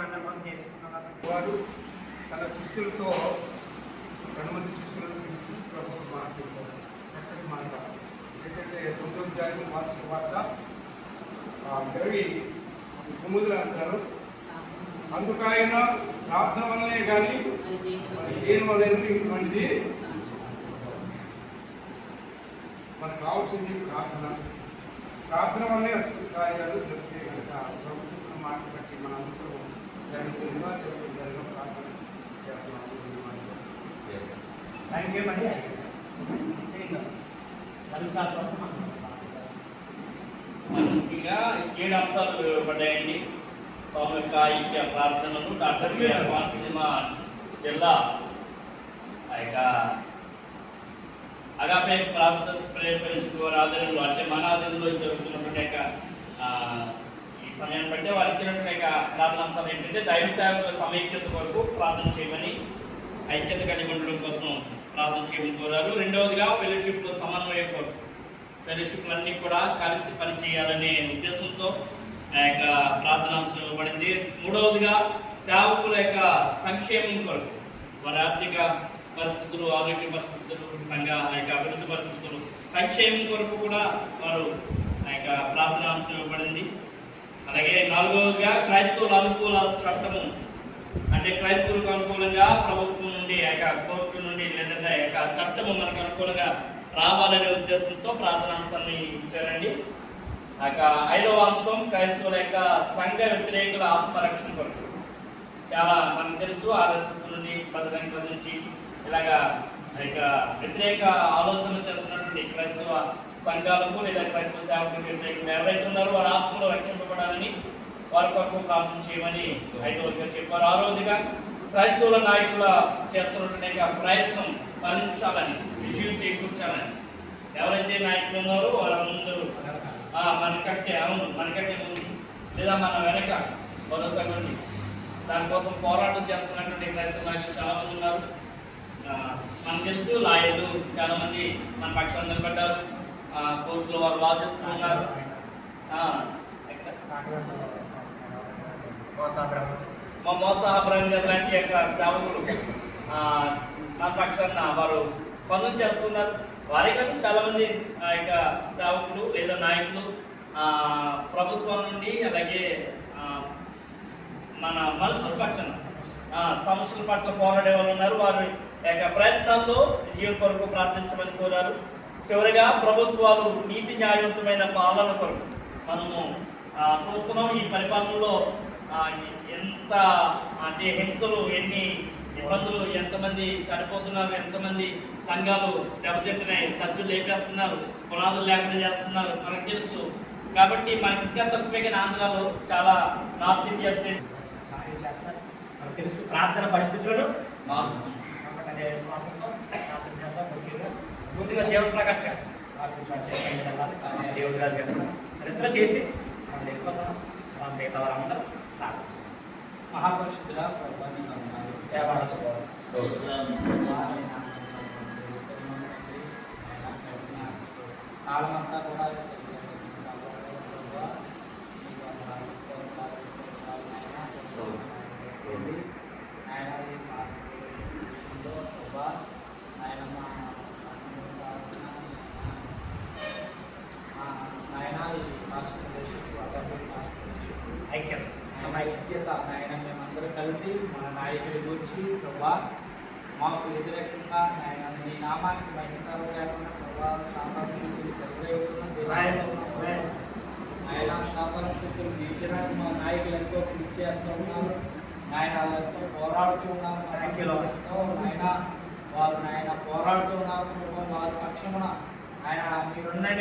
మండపం చేసుకున్నారు. వారు తన శిష్యులతో 2 మంది శిష్యులను పిలిచి ప్రభుత్వ మాట చెప్పారు. చక్కటి మాట ఏంటంటే 9వ అధ్యాయం మార్కు సువార్త 29 అంటారు. అందుకైనా ప్రార్థన వల్లనే కానీ దేని వల్ల ఇటువంటిది మనకు కావాల్సింది ప్రార్థన వల్లే అద్భుత కార్యాలు జరిగితే కనుక ప్రభుత్వం మాట బట్టి మన అందరూ జరుగుతుందిగా ప్రార్థన చేస్తున్నాము. థ్యాంక్ యూ మరి ముఖ్యంగా 7 అంశాలు పడ్డాయండి. స్వామి యొక్క ఐక్య ప్రార్థనలు డాక్టర్ కోనసీమ జిల్లా ఆ యొక్క అగాపే పాస్టర్స్ ప్రేయర్ ఫెలోషిప్ ఆధ్వర్యంలో అంటే మన ఆధ్వర్యంలో జరుగుతున్నటువంటి యొక్క ఈ సమయాన్ని బట్టి వారు ఇచ్చినటువంటి యొక్క ప్రార్థన అంశాలు ఏంటంటే దైవ సేవకుల సమైక్యత కొరకు ప్రార్థన చేయమని, ఐక్యత కలిగి ఉండడం కోసం ప్రార్థన చేయమని కోరారు. రెండవదిగా ఫెలోషిప్లో సమన్వయం కొరకు ఫెలోషిప్లన్నీ కూడా కలిసి పనిచేయాలనే ఉద్దేశంతో ఆ యొక్క ప్రార్థన అంశం ఇవ్వబడింది. మూడవదిగా సేవకుల యొక్క సంక్షేమం కొరకు వారి ఆర్థిక పరిస్థితులు, ఆరోగ్య పరిస్థితులు, సంఘ ఆ యొక్క అభివృద్ధి పరిస్థితులు, సంక్షేమం కొరకు కూడా వారు ఆ యొక్క ప్రార్థన అంశం ఇవ్వబడింది. అలాగే 4వదిగా క్రైస్తవుల అనుకూల చట్టము అంటే క్రైస్తవులకు అనుకూలంగా ప్రభుత్వం నుండి ఆ యొక్క కోర్టు నుండి లేదంటే ఆ యొక్క చట్టము మనకు అనుకూలంగా రావాలనే ఉద్దేశంతో ప్రార్థన అంశాన్ని ఇచ్చారండి. ఆ యొక్క 5వ అంశం క్రైస్తవుల యొక్క సంఘ వ్యతిరేకుల ఆత్మరక్షణ కొరకు. చాలా మనకు తెలుసు ఆర్ఎస్ఎస్ నుండి బజరంగ నుంచి ఇలాగా ఇక వ్యతిరేక ఆలోచనలు చేస్తున్నటువంటి క్రైస్తవ సంఘాలకు లేదా క్రైస్తవ సేవకులకు వ్యతిరేకంగా ఎవరైతే ఉన్నారో వారి ఆత్మలు రక్షింపబడాలని వారి కొరకు ప్రార్థన చేయమని 5వదిగా చెప్పారు. 6వదిగా క్రైస్తవుల నాయకుల చేస్తున్నటువంటి ప్రయత్నం ఫలించాలని, విజయం చేకూర్చాలని. ఎవరైతే నాయకులు ఉన్నారో వాళ్ళ ముందు మనకట్టే ముందు లేదా మన వెనక భరోసా ఉంది దానికోసం పోరాటం చేస్తున్నటువంటి క్రైస్తవ నాయకులు చాలామంది ఉన్నారు. మనకు తెలుసు లాయర్లు చాలామంది మన పక్షాన్ని నిలబడ్డారు. కోర్టులో వారు వాదిస్తూ ఉన్నారు. మోసాబ్రహ్మ గారు లాంటి యొక్క సేవకులు మన పక్షాన వారు పనులు చేస్తున్నారు. వారే కాదు చాలామంది ఆ యొక్క సేవకులు లేదా నాయకులు ప్రభుత్వం నుండి అలాగే మన మనసుల పక్షాన సమస్యల పట్ల పోరాడే వాళ్ళు ఉన్నారు. వారి యొక్క ప్రయత్నాల్లో విజయం కొరకు ప్రార్థించమని కోరారు. చివరిగా ప్రభుత్వాలు నీతి న్యాయవంతమైన పాలన కొరకు మనము చూస్తున్నాం. ఈ పరిపాలనలో ఎంత అంటే హింసలు, ఎన్ని ఇబ్బందులు, ఎంతమంది చనిపోతున్నారు, ఎంతమంది సంఘాలు దెబ్బతింటున్నాయి, సజ్జులు లేపేస్తున్నారు, పునాదులు లేకుండా చేస్తున్నారు మనకు తెలుసు. కాబట్టి మనకి ఇంకా తక్కువగా ఆంధ్రాలో చాలా నార్త్ ఇండియా స్టేట్ చేస్తారు మనకు తెలుసు. ప్రార్థన పరిస్థితులను అదే శ్వాసంతో ప్రార్థన చేద్దాం. ముఖ్యంగా ముందుగా జీవప్రకాష్ గారు దేవుడి రాజు గారు ఇద్దరు చేసి మనం వెళ్ళిపోతాం. మనం మిగతా వారందరం ప్రార్థించాం. మహాపరిశుద్ధుల కాలమంతా కూడా ఆయన మా ఐక్యత ఆయన మేమందరం కలిసి మన నాయకుడి గురించి ప్రభా మాకు వ్యతిరేకంగా ఆయన నీ నామానికి మహిమకరం లేకుండా ప్రభా శాంతి శక్తులు సరిపోతున్నా ఆయన శాంతి శక్తులు తీర్చడానికి మా నాయకులు ఎంతో కృషి చేస్తూ ఉన్నారు. ఆయన ఎంతో పోరాడుతూ ఉన్నారు. ఆయన వారు పోరాడుతూ ఉన్నారు. వారి పక్షమున ఆయన మీరున్న